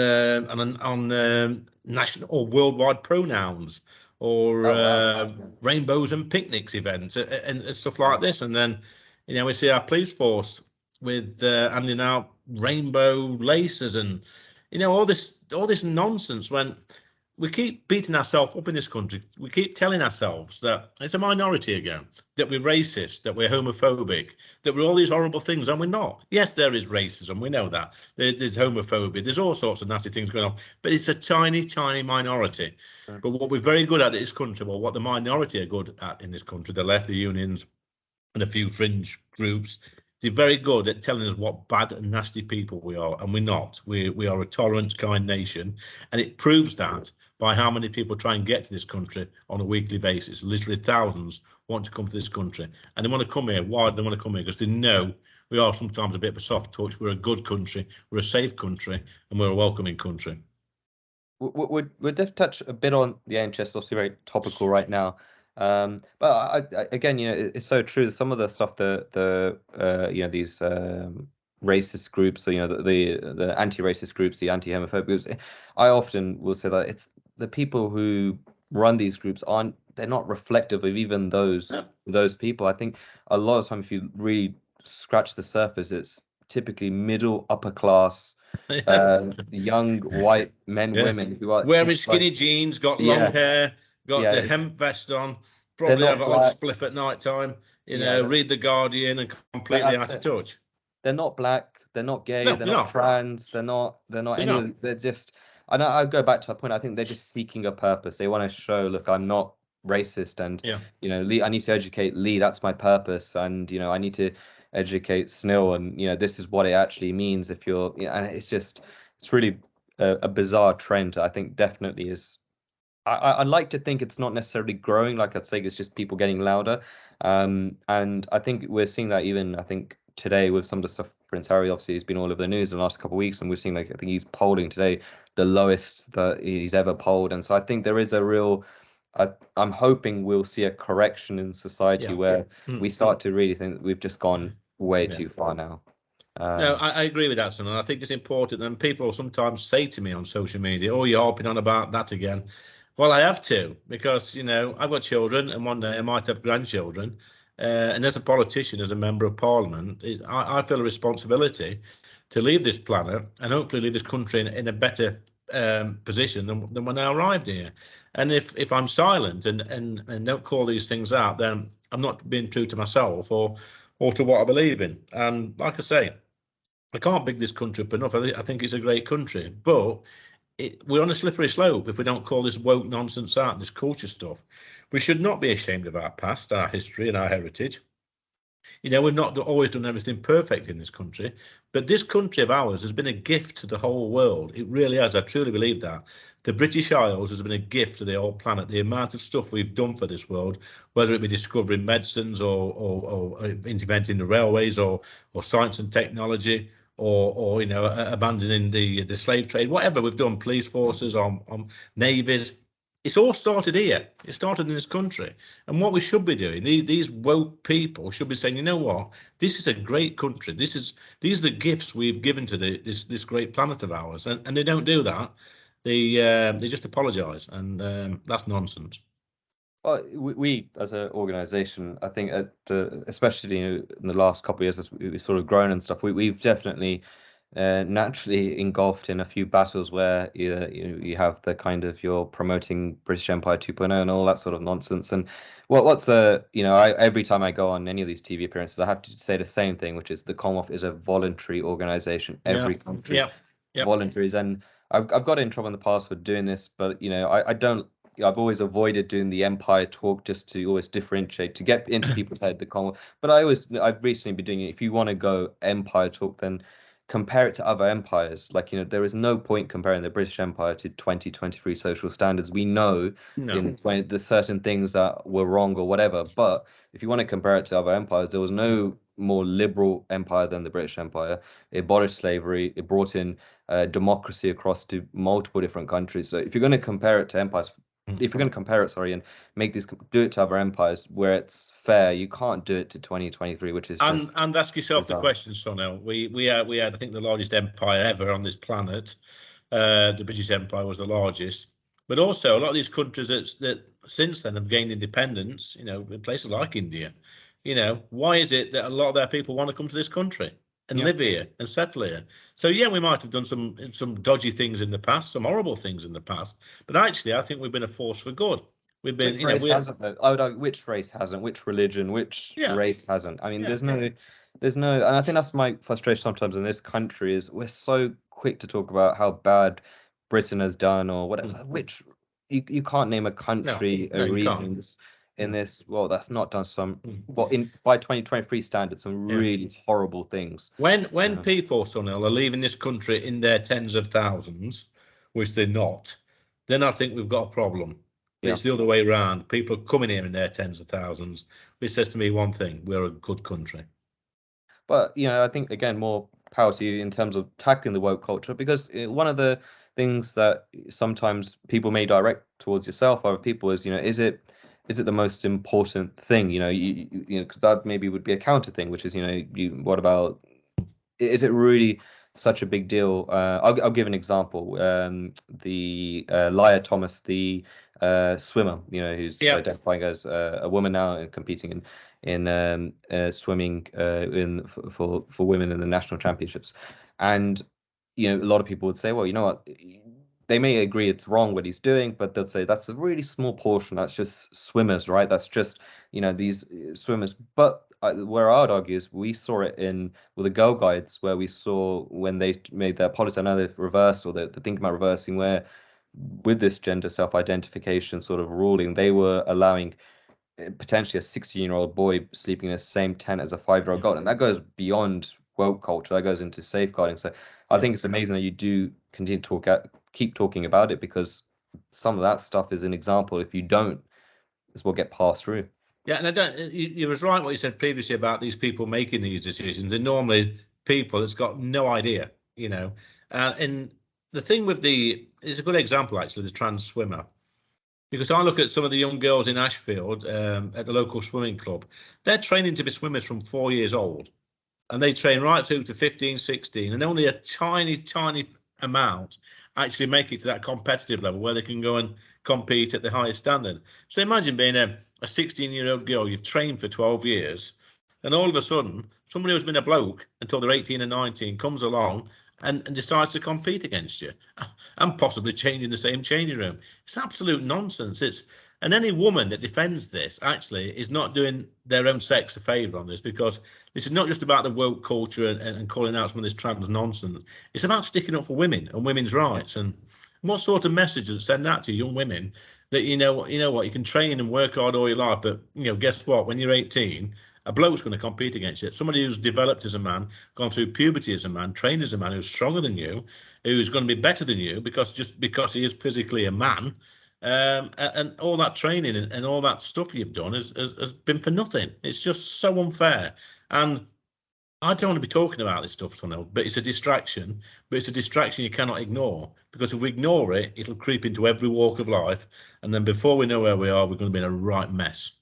national or worldwide pronouns or rainbows and picnics events and stuff like this. And then, you know, we see our police force with handing out rainbow laces and, you know, all this nonsense when we keep beating ourselves up in this country. We keep telling ourselves that it's a minority again, that we're racist, that we're homophobic, that we're all these horrible things, and we're not. Yes, there is racism. We know that. There's homophobia. There's all sorts of nasty things going on, but it's a tiny, tiny minority. But what we're very good at in this country, well, what the minority are good at in this country, the left, the unions, and a few fringe groups, they're very good at telling us what bad and nasty people we are, and we're not. We are a tolerant, kind nation, and it proves that by how many people try and get to this country on a weekly basis. Literally thousands want to come to this country, and they want to come here. Why do they want to come here? Because they know we are sometimes a bit of a soft touch. We're a good country, we're a safe country, and we're a welcoming country. We'll touch a bit on the NHS, obviously very topical right now. But again, it's so true. Some of the stuff, these racist groups, or, the anti-racist groups, the anti-homophobic groups, I often will say that it's the people who run these groups they're not reflective of even those people. I think a lot of time, if you really scratch the surface, it's typically middle, upper class, young white men, women who are wearing skinny jeans, got long hair, got a hemp vest on, probably have a hot spliff at night time, read the Guardian, and completely out of touch. They're not black, they're not gay, they're not trans, they're not any. They're just, and I go back to that point. I think they're just seeking a purpose. They want to show, look, I'm not racist, and Lee, I need to educate Lee. That's my purpose, and I need to educate Snil, and this is what it actually means if you're. And it's really a bizarre trend. I think definitely is. I'd like to think it's not necessarily growing. Like I'd say, it's just people getting louder, and I think we're seeing that even. I think today with some of the stuff. Prince Harry obviously has been all over the news in the last couple of weeks, and we've seen, I think he's polling today the lowest that he's ever polled, and so I think there is a real. I'm hoping we'll see a correction in society where we start to really think that we've just gone way too far now. No, I agree with that, son, and I think it's important. And people sometimes say to me on social media, "Oh, you're harping on about that again." Well, I have to, because I've got children, and one day I might have grandchildren. And as a politician, as a member of Parliament, I feel a responsibility to leave this planet and hopefully leave this country in a better position than when I arrived here. And if I'm silent and don't call these things out, then I'm not being true to myself or to what I believe in. And like I say, I can't big this country up enough. I think it's a great country, but we're on a slippery slope if we don't call this woke nonsense out, this culture stuff. We should not be ashamed of our past, our history, and our heritage. We've not always done everything perfect in this country, but this country of ours has been a gift to the whole world. It really has. I truly believe that. The British Isles has been a gift to the whole planet. The amount of stuff we've done for this world, whether it be discovering medicines or inventing the railways or science and technology, or abandoning the slave trade, whatever we've done, police forces, on navies. It's all started here. It started in this country. And what we should be doing, these woke people should be saying, you know what, this is a great country. These are the gifts we've given to this great planet of ours. And they don't do that. They just apologise. And that's nonsense. Well, we as an organisation, I think, especially in the last couple of years, as we've sort of grown and stuff, we've definitely naturally engulfed in a few battles where you have the kind of, you're promoting British Empire 2.0 and all that sort of nonsense. And every time I go on any of these TV appearances, I have to say the same thing, which is the Commonwealth is a voluntary organisation. Every country voluntaries, and I've got in trouble in the past for doing this, but I don't. I've always avoided doing the Empire talk just to always differentiate, to get into people's head the Commonwealth. But I've recently been doing it. If you want to go Empire talk, then compare it to other empires. Like, there is no point comparing the British Empire to 2023 social standards. We know the certain things that were wrong or whatever. But if you want to compare it to other empires, there was no more liberal empire than the British Empire. It abolished slavery. It brought in democracy across to multiple different countries. So if you're going to compare it to empires, if you're going to compare it, and make do it to other empires where it's fair, you can't do it to 2023, which is just. And ask yourself the question, Sonel. We had, I think, the largest empire ever on this planet. The British Empire was the largest, but also a lot of these countries that since then have gained independence. In places like India. Why is it that a lot of their people want to come to this country and live here and settle here? So we might have done some dodgy things in the past, some horrible things in the past, but actually I think we've been a force for good. We've been, which race hasn't? Which religion? Which race hasn't? I mean, there's no, and I think that's my frustration sometimes in this country, is we're so quick to talk about how bad Britain has done or whatever. Which you can't name a country, a region. in this. Well, that's not done some. Well, by 2023 standards, some really horrible things. When people, Sunil, are leaving this country in their tens of thousands, which they're not, then I think we've got a problem. It's the other way around. People are coming here in their tens of thousands, which says to me one thing: we're a good country. But I think again, more power to you in terms of tackling the woke culture, because one of the things that sometimes people may direct towards yourself or other people is, is it the most important thing? Because that maybe would be a counter thing, which is, what about, is it really such a big deal? I'll give an example. The Lia Thomas, the swimmer, who's identifying as a woman now and competing in swimming for women in the national championships. And a lot of people would say, well, you know what, they may agree it's wrong what he's doing, but they'll say that's a really small portion. That's just swimmers, right? That's just these swimmers. But where I would argue is we saw it with the Girl Guides, where we saw when they made their policy. I know they've reversed, or they're thinking about reversing, where with this gender self-identification sort of ruling, they were allowing potentially a 16-year-old boy sleeping in the same tent as a 5-year-old girl, and that goes beyond woke culture. That goes into safeguarding. So I think it's amazing that you do continue to keep talking about it, because some of that stuff is an example. If you don't, this will get passed through. Yeah, and you was right what you said previously about these people making these decisions. They're normally people that's got no idea, and the thing with it's a good example actually, the trans swimmer, because I look at some of the young girls in Ashfield at the local swimming club. They're training to be swimmers from 4 years old, and they train right through to 15, 16, and only a tiny amount actually make it to that competitive level where they can go and compete at the highest standard. So imagine being a 16-year-old girl, you've trained for 12 years, and all of a sudden, somebody who's been a bloke until they're 18 and 19 comes along and decides to compete against you, and possibly changing the same changing room. It's absolute nonsense. And any woman that defends this actually is not doing their own sex a favour on this, because this is not just about the woke culture and calling out some of this trans nonsense. It's about sticking up for women and women's rights. And what sort of message does it send out to young women that you know what, you can train and work hard all your life, but guess what? When you're 18, a bloke's going to compete against you. Somebody who's developed as a man, gone through puberty as a man, trained as a man, who's stronger than you, who's going to be better than you because he is physically a man. And all that training and all that stuff you've done has been for nothing. It's just so unfair. And I don't want to be talking about this stuff, Sunil, but it's a distraction. But it's a distraction you cannot ignore, because if we ignore it, it'll creep into every walk of life. And then before we know where we are, we're going to be in a right mess.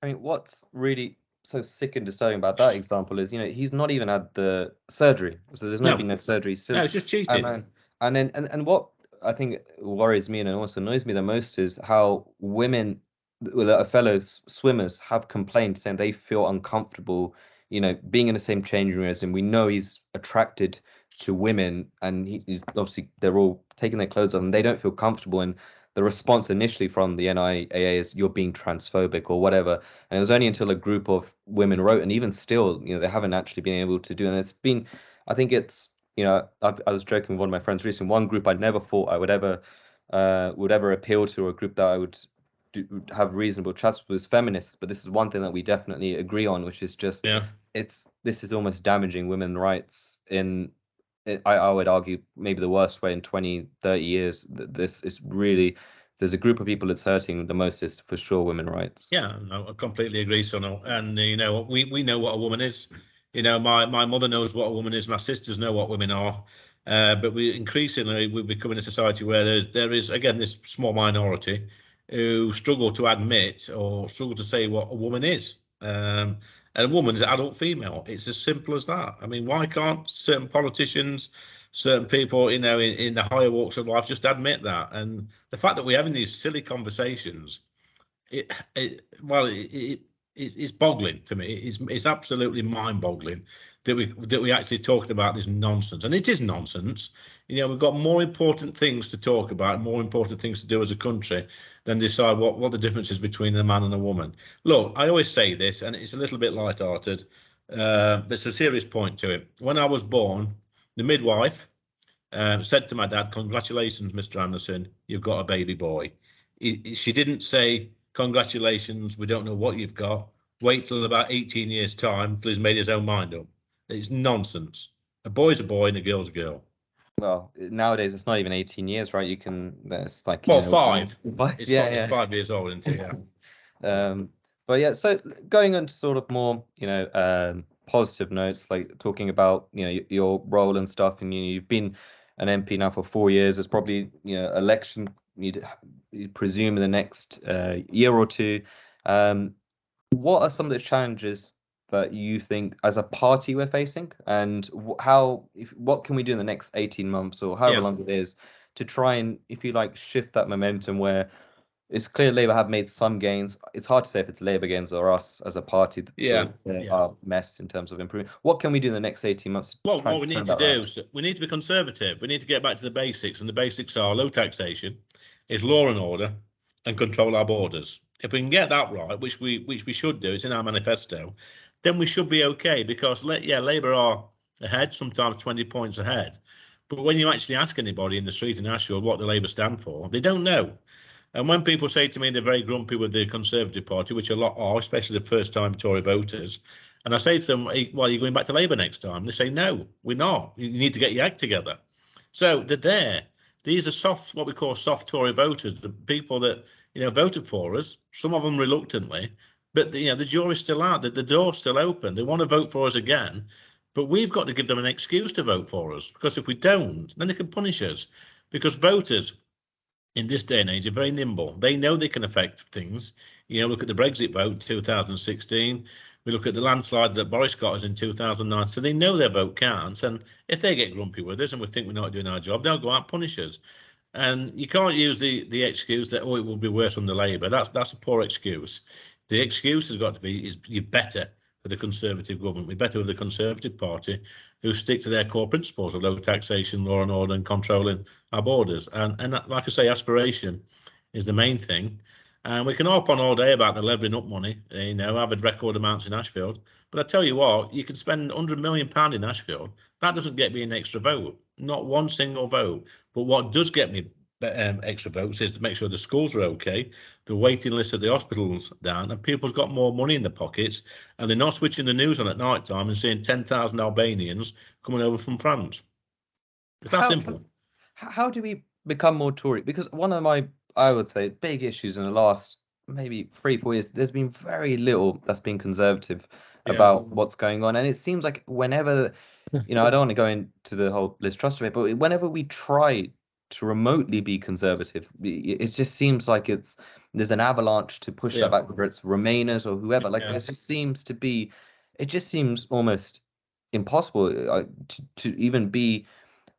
I mean, what's really so sick and disturbing about that example is, he's not even had the surgery. So there's been no surgery since. No, it's just cheating. And what I think worries me and also annoys me the most is how women, fellow swimmers, have complained, saying they feel uncomfortable, being in the same changing room as him. We know he's attracted to women, and he's obviously, they're all taking their clothes off and they don't feel comfortable. And the response initially from the NIAA is, you're being transphobic or whatever. And it was only until a group of women wrote, and even still, they haven't actually been able to do. And it's been, I think it's, I was joking with one of my friends recently. One group I never thought I would ever appeal to, or a group that I would have reasonable chats with, is feminists. But this is one thing that we definitely agree on, which is just, this is almost damaging women's rights I would argue maybe the worst way in 20, 30 years. This is really, there's a group of people it's hurting the most, is for sure women's rights. Yeah, no, I completely agree, Sonal. And we know what a woman is. My mother knows what a woman is. My sisters know what women are. But we're becoming a society where there is again this small minority who struggle to admit or struggle to say what a woman is. And a woman is an adult female. It's as simple as that. I mean, why can't certain politicians, certain people, in the higher walks of life, just admit that? And the fact that we're having these silly conversations, it's boggling to me. It's absolutely mind-boggling that we actually talked about this nonsense, and it is nonsense. We've got more important things to talk about, more important things to do as a country than decide what the difference is between a man and a woman. Look, I always say this, and it's a little bit light-hearted, but it's a serious point to it. When I was born, the midwife said to my dad, "Congratulations, Mr. Anderson, you've got a baby boy." She didn't say, congratulations, we don't know what you've got. Wait till about 18 years' time till he's made his own mind up. It's nonsense. A boy's a boy and a girl's a girl. Well, nowadays it's not even 18 years, right? You can, it's like, well, 5. It's It's 5 years old, isn't it? Yeah. But yeah, so going on to sort of more, positive notes, like talking about, your role and stuff, and you've been an MP now for 4 years. There's probably, election you'd presume in the next year or two. What are some of the challenges that you think as a party we're facing, and what can we do in the next 18 months or however long it is to try and, if you like, shift that momentum where it's clear Labour have made some gains. It's hard to say if it's Labour gains or us as a party that are messed in terms of improving. What can we do in the next 18 months? Well, what we need to do is we need to be conservative. We need to get back to the basics, and the basics are low taxation, is law and order, and control our borders. If we can get that right, which we should do, it's in our manifesto, then we should be okay. Because Labour are ahead, sometimes 20 points ahead. But when you actually ask anybody in the street in Ashfield what the Labour stand for, they don't know. And when people say to me they're very grumpy with the Conservative Party, which a lot are, especially the first-time Tory voters, and I say to them, well, are you going back to Labour next time? They say, no, we're not. You need to get your act together. So they're there. These are soft, what we call soft Tory voters, the people that, voted for us, some of them reluctantly, but, the jury's still out, the door's still open. They want to vote for us again, but we've got to give them an excuse to vote for us, because if we don't, then they can punish us, because voters in this day and age are very nimble. They know they can affect things. Look at the Brexit vote in 2016. We look at the landslide that Boris got us in 2009. So they know their vote counts. And if they get grumpy with us and we think we're not doing our job, they'll go out and punish us. And you can't use the excuse that, it will be worse under Labour. That's a poor excuse. The excuse has got to be, is you're better for the Conservative government. We're better with the Conservative Party, who stick to their core principles of low taxation, law and order, and controlling our borders. And like I say, aspiration is the main thing. And we can harp on all day about the levelling up money, average record amounts in Ashfield. But I tell you what, you can spend £100 million in Ashfield. That doesn't get me an extra vote, not one single vote. But what does get me extra votes is to make sure the schools are okay, the waiting list at the hospitals down, and people's got more money in their pockets, and they're not switching the news on at night time and seeing 10,000 Albanians coming over from France. It's that simple. How do we become more Tory? Because one of my, I would say, big issues in the last maybe 3-4 years, there's been very little that's been conservative about what's going on. And it seems like whenever, I don't want to go into the whole Liz Truss of it, but whenever we try to remotely be conservative, it just seems like there's an avalanche to push that back, whether it's Remainers or whoever. Like there just seems to be, it just seems almost impossible to even be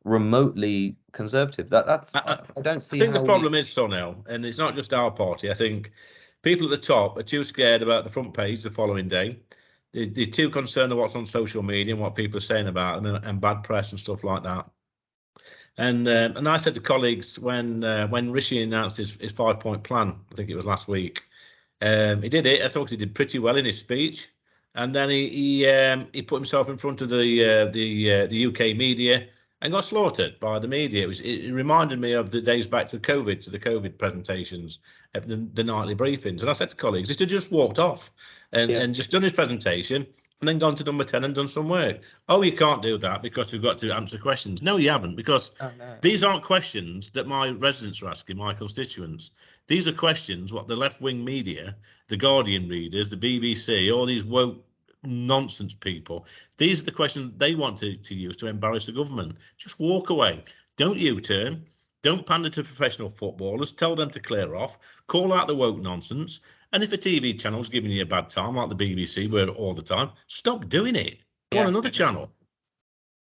remotely conservative. That's I don't see. I think the problem is, Sonel, and it's not just our party. I think people at the top are too scared about the front page the following day. They're too concerned with what's on social media and what people are saying about them, and bad press and stuff like that. And I said to colleagues when Rishi announced his 5-point plan, I think it was last week, he did it. I thought he did pretty well in his speech, and then he put himself in front of the UK media and got slaughtered by the media. It reminded me of the days back to the COVID presentations, the nightly briefings. And I said to colleagues, he'd just walked off and just done his presentation and then gone to number 10 and done some work. Oh, you can't do that because we've got to answer questions. No, you haven't, because these aren't questions that my residents are asking, my constituents. These are questions what the left-wing media, the Guardian readers, the BBC, all these woke nonsense people, these are the questions they want to use to embarrass the government. Just walk away. Don't U-turn. Don't pander to professional footballers. Tell them to clear off. Call out the woke nonsense. And if a TV channel's giving you a bad time, like the BBC were all the time, stop doing it. Go on another channel.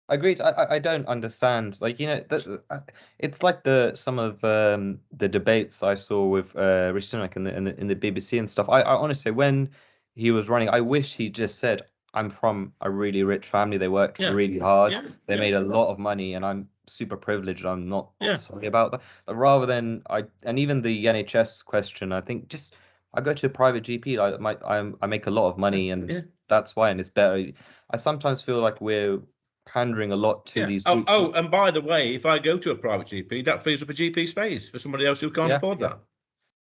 Agreed. I don't understand. Like, it's like some of the debates I saw with Rishi Sunak in the BBC and stuff. I honestly, when he was running, I wish he just said, I'm from a really rich family. They worked really hard. They made a lot of money, and I'm super privileged. I'm not sorry about that. But rather than and even the NHS question, I think just I go to a private GP. I make a lot of money, and that's why. And it's better. I sometimes feel like we're pandering a lot to these groups. Oh, and by the way, if I go to a private GP, that frees up a GP space for somebody else who can't afford that.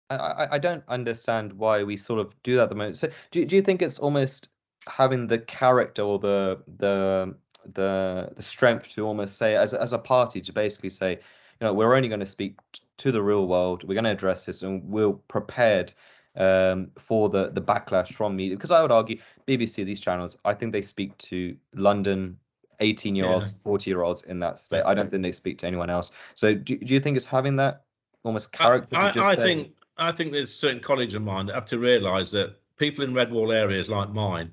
I don't understand why we sort of do that at the moment. So do you think it's almost having the character or the strength to almost say as a party to basically say, we're only going to speak to the real world, we're going to address this, and we're prepared for the backlash from media? Because I would argue BBC, these channels, I think they speak to London 18-year-olds, 40-year-olds in that state. I don't think they speak to anyone else. So do you think it's having that almost character to just say? I think there's certain colleagues of mine that have to realise that people in red wall areas like mine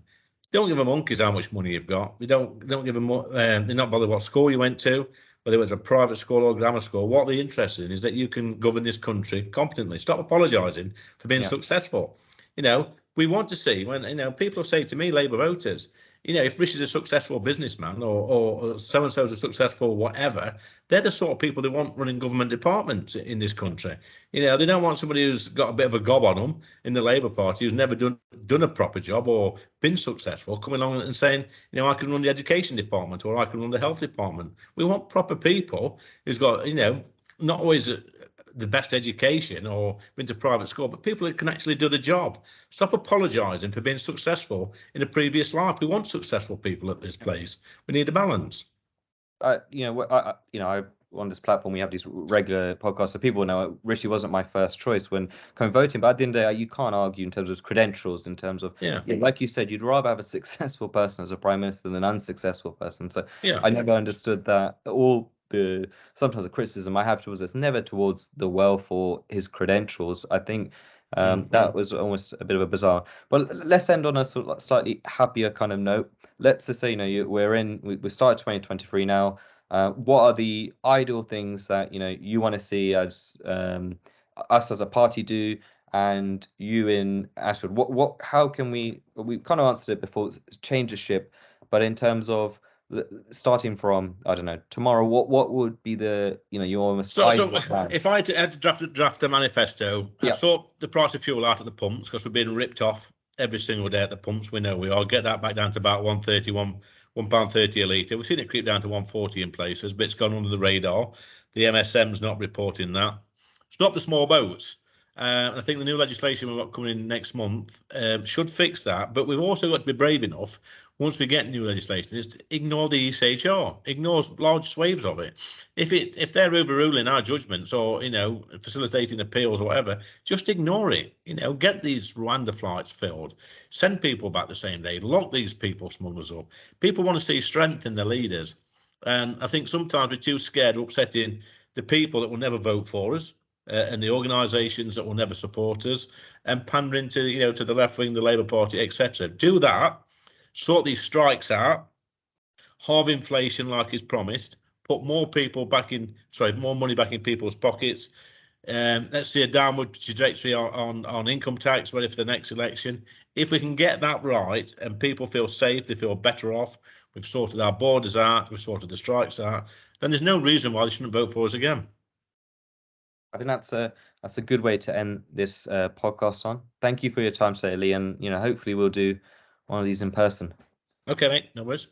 don't give a monkeys how much money you've got. They don't give them. They're not bothered what school you went to, whether it was a private school or grammar school. What they're interested in is that you can govern this country competently. Stop apologising for being successful. We want to see when people say to me, Labour voters, if Rishi's a successful businessman or so and so's a successful whatever, they're the sort of people they want running government departments in this country. They don't want somebody who's got a bit of a gob on them in the Labour Party who's never done a proper job or been successful coming along and saying, I can run the education department or I can run the health department. We want proper people who's got, not always the best education or been to private school, but people who can actually do the job. Stop apologising for being successful in a previous life. We want successful people at this place. We need a balance. I on this platform we have these regular podcasts, so people know Rishi wasn't my first choice when coming voting, but at the end of the day, you can't argue in terms of credentials, in terms of like you said, you'd rather have a successful person as a prime minister than an unsuccessful person. So I never understood that. Sometimes the criticism I have towards this, never towards the wealth or his credentials. I think that was almost a bit of a bizarre. But let's end on a sort of slightly happier kind of note. Let's just say, we started 2023 now. What are the ideal things that you want to see as us as a party do, and you in Ashfield? How can we kind of answered it before, change the ship, but in terms of starting from, I don't know, tomorrow, what would be the your almost ideal plan? If I had to draft a manifesto, I sort the price of fuel out at the pumps, because we're being ripped off every single day at the pumps. We know we are. Get that back down to about £1.30 a litre. We've seen it creep down to 140 in places, but it's gone under the radar. The MSM's not reporting that. Stop the small boats. I think the new legislation we've got coming in next month should fix that. But we've also got to be brave enough, once we get new legislation, is to ignore the ECHR, ignore large swathes of it. If they're overruling our judgments or facilitating appeals or whatever, just ignore it. Get these Rwanda flights filled, send people back the same day, lock these people smugglers up. People want to see strength in their leaders, and I think sometimes we're too scared of upsetting the people that will never vote for us. And the organisations that will never support us, and pandering to to the left wing, the Labour Party, etc. Do that, sort these strikes out, halve inflation like is promised, put more money back in people's pockets. Let's see a downward trajectory on income tax ready for the next election. If we can get that right and people feel safe, they feel better off, we've sorted our borders out, we've sorted the strikes out, then there's no reason why they shouldn't vote for us again. I think that's a good way to end this podcast on. Thank you for your time today, Lee, and hopefully we'll do one of these in person. Okay, mate. No worries.